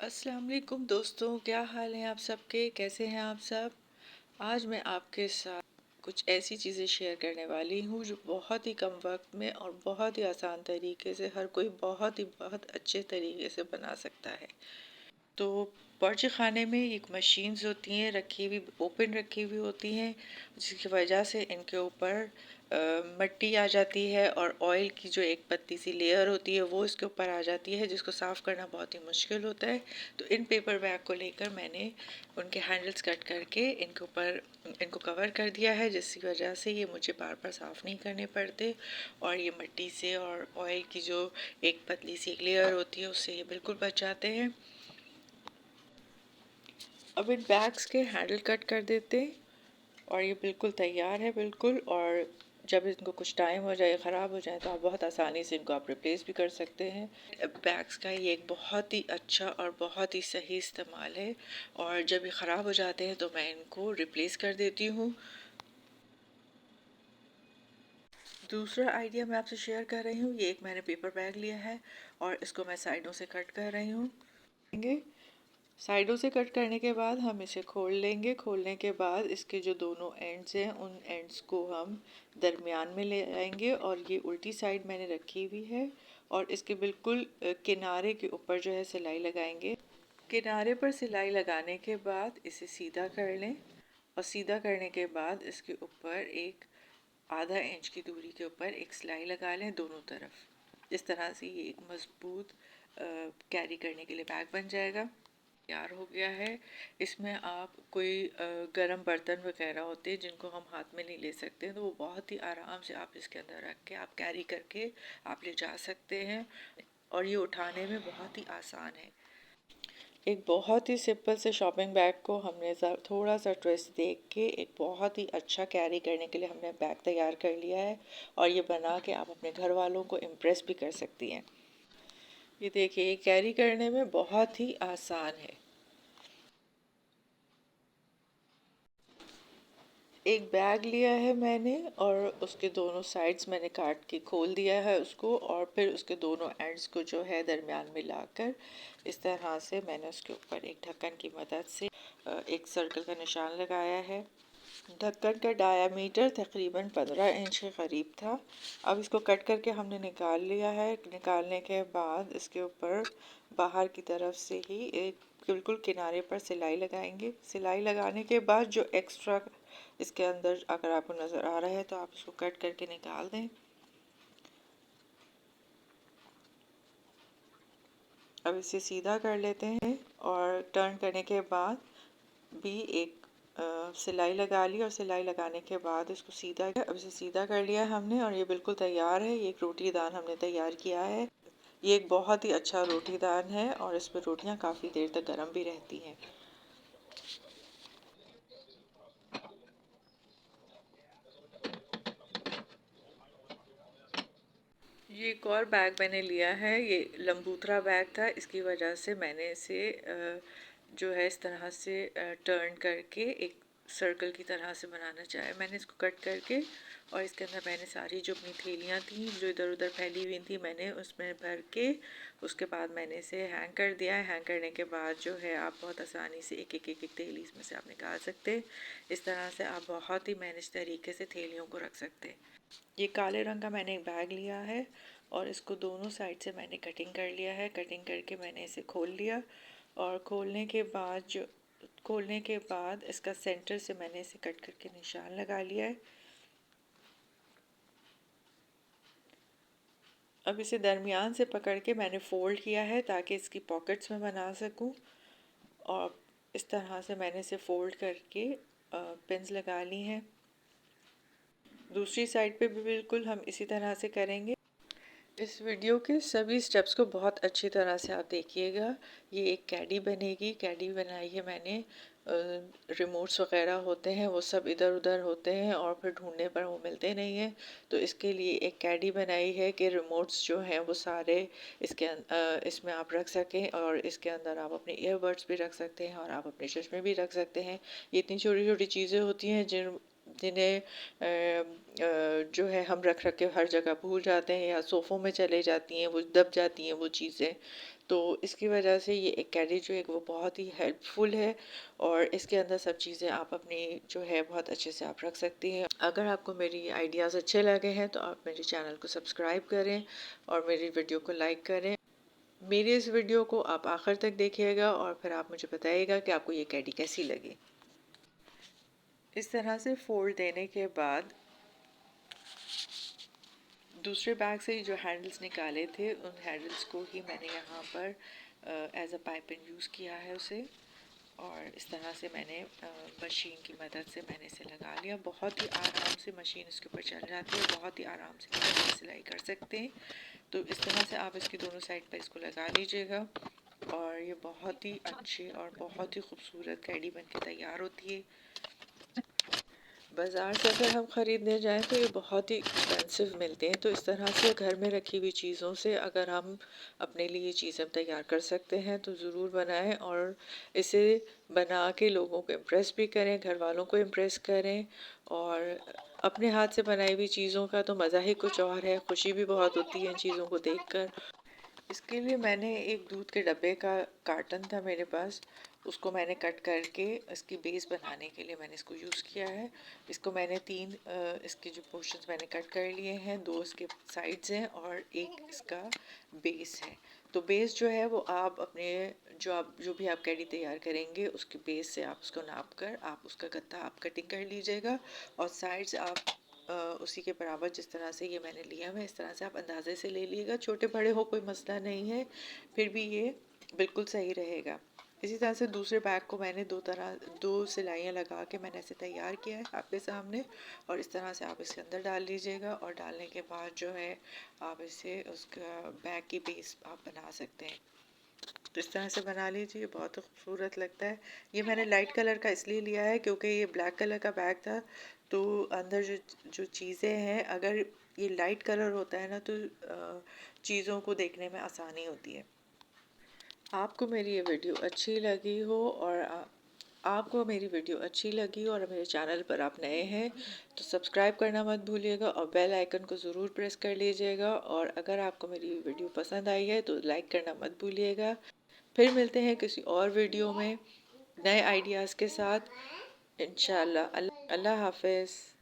अस्सलाम वालेकुम दोस्तों, क्या हाल है आप सबके? कैसे हैं आप सब? आज मैं आपके साथ कुछ ऐसी चीज़ें शेयर करने वाली हूँ जो बहुत ही कम वक्त में और बहुत ही आसान तरीके से हर कोई बहुत अच्छे तरीके से बना सकता है। तो बावर्ची खाने में एक मशीन्स होती हैं रखी हुई, ओपन रखी हुई होती हैं, जिसकी वजह से इनके ऊपर मिट्टी आ जाती है और ऑयल की जो एक पतली सी लेयर होती है वो इसके ऊपर आ जाती है, जिसको साफ़ करना बहुत ही मुश्किल होता है। तो इन पेपर बैग को लेकर मैंने उनके हैंडल्स कट करके इनके ऊपर इनको कवर कर दिया है, जिसकी वजह से ये मुझे बार बार साफ़ नहीं करने पड़ते और ये मिट्टी से और ऑयल की जो एक पतली सी एक लेयर होती है उससे ये बिल्कुल बच जाते हैं। अब इन बैग्स के हैंडल कट कर देते और ये बिल्कुल तैयार है बिल्कुल। और जब इनको कुछ टाइम हो जाए, ख़राब हो जाए, तो आप बहुत आसानी से इनको आप रिप्लेस भी कर सकते हैं। बैग्स का ये एक बहुत ही अच्छा और बहुत ही सही इस्तेमाल है और जब ये ख़राब हो जाते हैं तो मैं इनको रिप्लेस कर देती हूँ। दूसरा आइडिया मैं आपसे शेयर कर रही हूँ। ये एक मैंने पेपर बैग लिया है और इसको मैं साइडों से कट कर रही हूँ। साइडों से कट करने के बाद हम इसे खोल लेंगे। खोलने के बाद इसके जो दोनों एंड्स हैं उन एंड्स को हम दरमियान में ले आएंगे और ये उल्टी साइड मैंने रखी हुई है और इसके बिल्कुल किनारे के ऊपर जो है सिलाई लगाएंगे। किनारे पर सिलाई लगाने के बाद इसे सीधा कर लें और सीधा करने के बाद इसके ऊपर एक आधा इंच की दूरी के ऊपर एक सिलाई लगा लें दोनों तरफ। इस तरह से ये एक मज़बूत कैरी करने के लिए बैग बन जाएगा। तैयार हो गया है। इसमें आप कोई गरम बर्तन वगैरह होते हैं जिनको हम हाथ में नहीं ले सकते हैं, तो वो बहुत ही आराम से आप इसके अंदर रख के आप कैरी करके आप ले जा सकते हैं और ये उठाने में बहुत ही आसान है। एक बहुत ही सिंपल से शॉपिंग बैग को हमने थोड़ा सा ट्विस्ट देख के एक बहुत ही अच्छा कैरी करने के लिए हमने बैग तैयार कर लिया है और ये बना के आप अपने घर वालों को इम्प्रेस भी कर सकती हैं। ये देखिए, ये कैरी करने में बहुत ही आसान है। एक बैग लिया है मैंने और उसके दोनों साइड्स मैंने काट के खोल दिया है उसको और फिर उसके दोनों एंड्स को जो है दरमियान में लाकर इस तरह से मैंने उसके ऊपर एक ढक्कन की मदद से एक सर्कल का निशान लगाया है। ढक्कन का डायामीटर तकरीबन 15 इंच के करीब था। अब इसको कट करके हमने निकाल लिया है। निकालने के बाद इसके ऊपर बाहर की तरफ से ही एक बिल्कुल किनारे पर सिलाई लगाएंगे। सिलाई लगाने के बाद जो एक्स्ट्रा इसके अंदर अगर आपको नज़र आ रहा है तो आप इसको कट करके निकाल दें। अब इसे सीधा कर लेते हैं और टर्न करने के बाद भी एक सिलाई लगा ली और सिलाई लगाने के बाद इसको सीधा किया। अब इसे सीधा कर लिया हमने और ये बिल्कुल तैयार है। ये एक रोटी दान हमने तैयार किया है। ये एक बहुत ही अच्छा रोटी दान है और इसमें रोटियां काफ़ी देर तक गर्म भी रहती हैं। ये एक और बैग मैंने लिया है। ये लंबूतरा बैग था, इसकी वजह से मैंने इसे जो है इस तरह से टर्न करके एक सर्कल की तरह से बनाना चाहे। मैंने इसको कट करके और इसके अंदर मैंने सारी जो अपनी थैलियाँ थी जो इधर उधर फैली हुई थी मैंने उसमें भर के उसके बाद मैंने इसे हैंग कर दिया है। हैंग करने के बाद जो है आप बहुत आसानी से एक एक एक एक थैली इसमें से आप निकाल सकते हैं। इस तरह से आप बहुत ही मैनेज तरीके से थैलियों को रख सकते हैं। ये काले रंग का मैंने एक बैग लिया है और इसको दोनों साइड से मैंने कटिंग कर लिया है। कटिंग करके मैंने इसे खोल लिया और खोलने के बाद इसका सेंटर से मैंने इसे कट करके निशान लगा लिया है। अब इसे दरमियान से पकड़ के मैंने फ़ोल्ड किया है ताकि इसकी पॉकेट्स में बना सकूं और इस तरह से मैंने इसे फ़ोल्ड करके पिन्स लगा ली हैं। दूसरी साइड पे भी बिल्कुल हम इसी तरह से करेंगे। इस वीडियो के सभी स्टेप्स को बहुत अच्छी तरह से आप देखिएगा। ये एक कैडी बनेगी। कैडी बनाई है मैंने। रिमोट्स वगैरह होते हैं वो सब इधर उधर होते हैं और फिर ढूंढने पर वो मिलते नहीं हैं, तो इसके लिए एक कैडी बनाई है कि रिमोट्स जो हैं वो सारे इसमें आप रख सकें और इसके अंदर आप अपने ईयरबड्स भी रख सकते हैं और आप अपने चश्मे भी रख सकते हैं। ये इतनी छोटी छोटी चीज़ें होती हैं जिन्हें जो है हम रख रख के हर जगह भूल जाते हैं या सोफ़ों में चले जाती हैं, वो दब जाती हैं वो चीज़ें। तो इसकी वजह से ये एक कैडी जो है वो बहुत ही हेल्पफुल है और इसके अंदर सब चीज़ें आप अपनी जो है बहुत अच्छे से आप रख सकती हैं। अगर आपको मेरी आइडियाज़ अच्छे लगे हैं तो आप मेरे चैनल को सब्सक्राइब करें और मेरी वीडियो को लाइक करें। मेरी इस वीडियो को आप आखिर तक देखिएगा और फिर आप मुझे बताइएगा कि आपको ये कैडी कैसी लगी। इस तरह से फोल्ड देने के बाद दूसरे बैग से जो हैंडल्स निकाले थे उन हैंडल्स को ही मैंने यहाँ पर एज अ पाइपिंग यूज़ किया है उसे, और इस तरह से मैंने मशीन की मदद से मैंने इसे लगा लिया। बहुत ही आराम से मशीन इसके ऊपर चल जाती है, बहुत ही आराम से सिलाई कर सकते हैं। तो इस तरह से आप इसकी दोनों साइड पर इसको लगा लीजिएगा और ये बहुत ही अच्छी और बहुत ही खूबसूरत कैडी बन के तैयार होती है। बाज़ार से अगर हम ख़रीदने जाएं तो ये बहुत ही एक्सपेंसिव मिलते हैं, तो इस तरह से घर में रखी हुई चीज़ों से अगर हम अपने लिए चीज़ें तैयार कर सकते हैं तो ज़रूर बनाएं और इसे बना के लोगों को इम्प्रेस भी करें, घर वालों को इम्प्रेस करें। और अपने हाथ से बनाई हुई चीज़ों का तो मज़ा ही कुछ और है, खुशी भी बहुत होती है इन चीज़ों को देखकर। इसके लिए मैंने एक दूध के डब्बे का कार्टन था मेरे पास, उसको मैंने कट करके इसकी बेस बनाने के लिए मैंने इसको यूज़ किया है। इसको मैंने तीन इसके जो पोर्शंस मैंने कट कर लिए हैं, दो इसके साइड्स हैं और एक इसका बेस है। तो बेस जो है वो आप अपने जो भी आप कैडी तैयार करेंगे उसके बेस से आप उसको नाप कर आप उसका गत्ता आप कटिंग कर लीजिएगा और साइड्स आप उसी के बराबर जिस तरह से ये मैंने लिया है इस तरह से आप अंदाजे से ले लीजिएगा। छोटे बड़े हो कोई मसला नहीं है, फिर भी ये बिल्कुल सही रहेगा। इसी तरह से दूसरे बैग को मैंने दो सिलाइयाँ लगा के मैंने ऐसे तैयार किया है आपके सामने, और इस तरह से आप इसके अंदर डाल लीजिएगा और डालने के बाद जो है आप इसे उसका बैग की बेस आप बना सकते हैं। तो इस तरह से बना लीजिए, बहुत खूबसूरत लगता है। ये मैंने लाइट कलर का इसलिए लिया है क्योंकि ये ब्लैक कलर का बैग था, तो अंदर जो जो चीज़ें हैं अगर ये लाइट कलर होता है ना तो चीज़ों को देखने में आसानी होती है। आपको मेरी ये वीडियो अच्छी लगी हो और आपको मेरी वीडियो अच्छी लगी और मेरे चैनल पर आप नए हैं तो सब्सक्राइब करना मत भूलिएगा और बेल आइकन को ज़रूर प्रेस कर लीजिएगा। और अगर आपको मेरी वीडियो पसंद आई है तो लाइक करना मत भूलिएगा। फिर मिलते हैं किसी और वीडियो में नए आइडियाज़ के साथ इंशाल्लाह। अल्लाह हाफ़िज़।